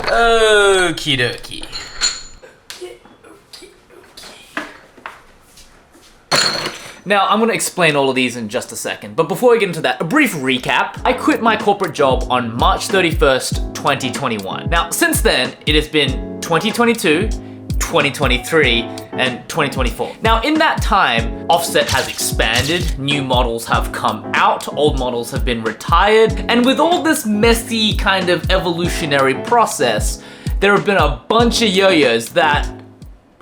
Okie dokie. Now, I'm gonna explain all of these in just a second, but before we get into that, a brief recap. I quit my corporate job on March 31st, 2021. Now, since then, it has been 2022, 2023, and 2024. Now, in that time, Offset has expanded, new models have come out, old models have been retired, and with all this messy kind of evolutionary process, there have been a bunch of yo-yos that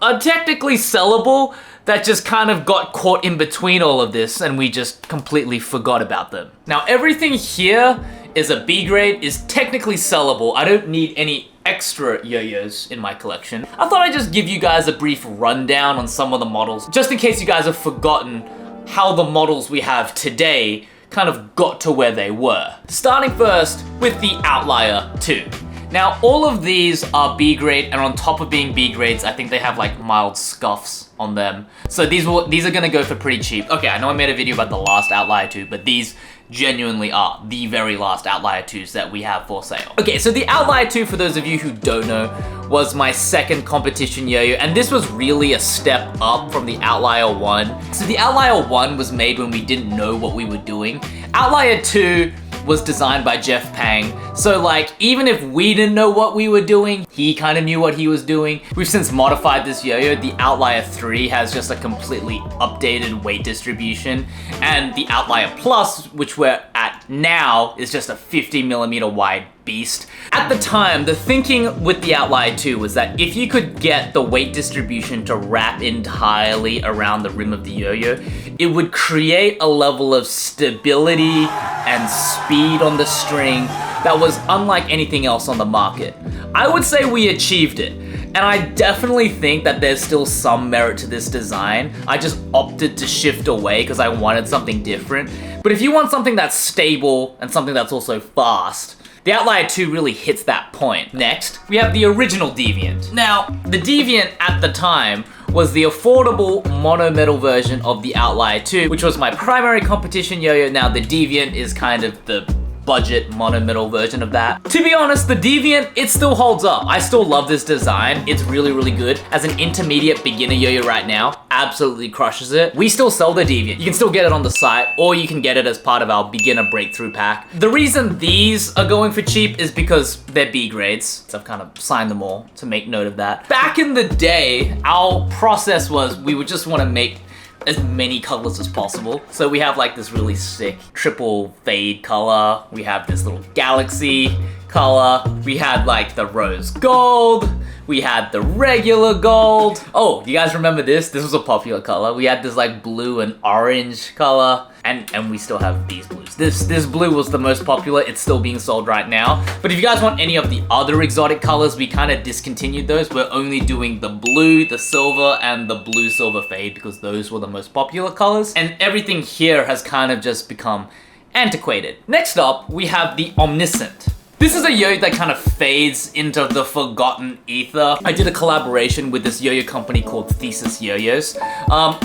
are technically sellable, that just kind of got caught in between all of this and we just completely forgot about them. Now, everything here is a B grade, is technically sellable. I don't need any extra yo-yos in my collection. I thought I'd just give you guys a brief rundown on some of the models, just in case you guys have forgotten how the models we have today kind of got to where they were. Starting first with the Outlier 2. Now, all of these are B grade, and on top of being B grades, I think they have like mild scuffs on them. So these are gonna go for pretty cheap. Okay, I know I made a video about the last Outlier 2, but these genuinely are the very last Outlier 2s that we have for sale. Okay, so the Outlier 2, for those of you who don't know, was my second competition yo-yo, and this was really a step up from the Outlier 1. So the Outlier 1 was made when we didn't know what we were doing. Outlier 2 was designed by Jeff Pang. So like, even if we didn't know what we were doing, he kind of knew what he was doing. We've since modified this yo-yo. The Outlier 3 has just a completely updated weight distribution. And the Outlier Plus, which we're at now, is just a 50mm wide beast. At the time, the thinking with the Outlier 2 was that if you could get the weight distribution to wrap entirely around the rim of the yo-yo, it would create a level of stability and speed on the string that was unlike anything else on the market. I would say we achieved it, and I definitely think that there's still some merit to this design. I just opted to shift away because I wanted something different. But if you want something that's stable and something that's also fast, the Outlier 2 really hits that point. Next, we have the original Deviant. Now, the Deviant at the time was the affordable mono-metal version of the Outlier 2, which was my primary competition yo-yo. Now, the Deviant is kind of the budget mono-metal version of that. To be honest, the Deviant, it still holds up. I still love this design. It's really, really good. As an intermediate beginner yo-yo right now, absolutely crushes it. We still sell the Deviant. You can still get it on the site, or you can get it as part of our beginner breakthrough pack. The reason these are going for cheap is because they're B grades. So I've kind of signed them all to make note of that. Back in the day, our process was we would just want to make as many colors as possible. So we have like this really sick triple fade color. We have this little galaxy color. We had like the rose gold. We had the regular gold. Oh, you guys remember this? This was a popular color. We had this like blue and orange color. And we still have these blues. This blue was the most popular. It's still being sold right now. But if you guys want any of the other exotic colors, we kind of discontinued those. We're only doing the blue, the silver, and the blue silver fade because those were the most popular colors. And everything here has kind of just become antiquated. Next up, we have the Omniscent. This is a yo-yo that kind of fades into the forgotten ether. I did a collaboration with this yo-yo company called Thesis Yoyos.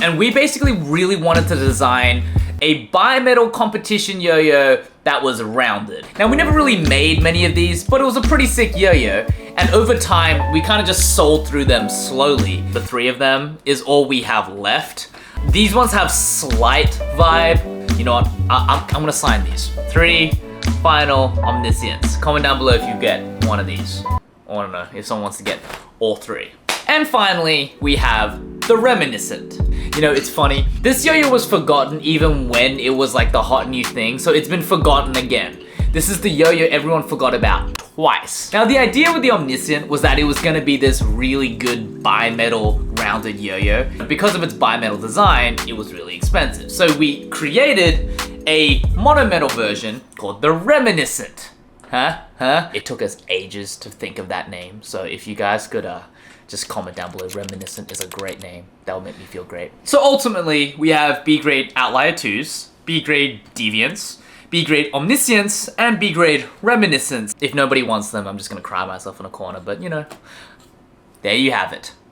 And we basically really wanted to design a bimetal competition yo-yo that was rounded. Now, we never really made many of these, but it was a pretty sick yo-yo. And over time, we kind of just sold through them slowly. The 3 of them is all we have left. These ones have slight vibe. You know what? I'm gonna sign these. 3 final Omniscience. Comment down below if you get one of these. I wanna know if someone wants to get all 3. And finally, we have the Reminiscent. You know, it's funny. This yo-yo was forgotten even when it was like the hot new thing, so it's been forgotten again. This is the yo-yo everyone forgot about twice. Now, the idea with the Omniscient was that it was gonna be this really good bimetal rounded yo-yo. Because of its bimetal design, it was really expensive. So we created a mono-metal version called the Reminiscent. It took us ages to think of that name, so if you guys could just comment down below. Reminiscent is a great name. That would make me feel great. So ultimately, we have B-grade Outlier 2s, B-grade Deviants, B-grade Omniscience, and B-grade Reminiscence. If nobody wants them, I'm just gonna cry myself in a corner, but you know, there you have it.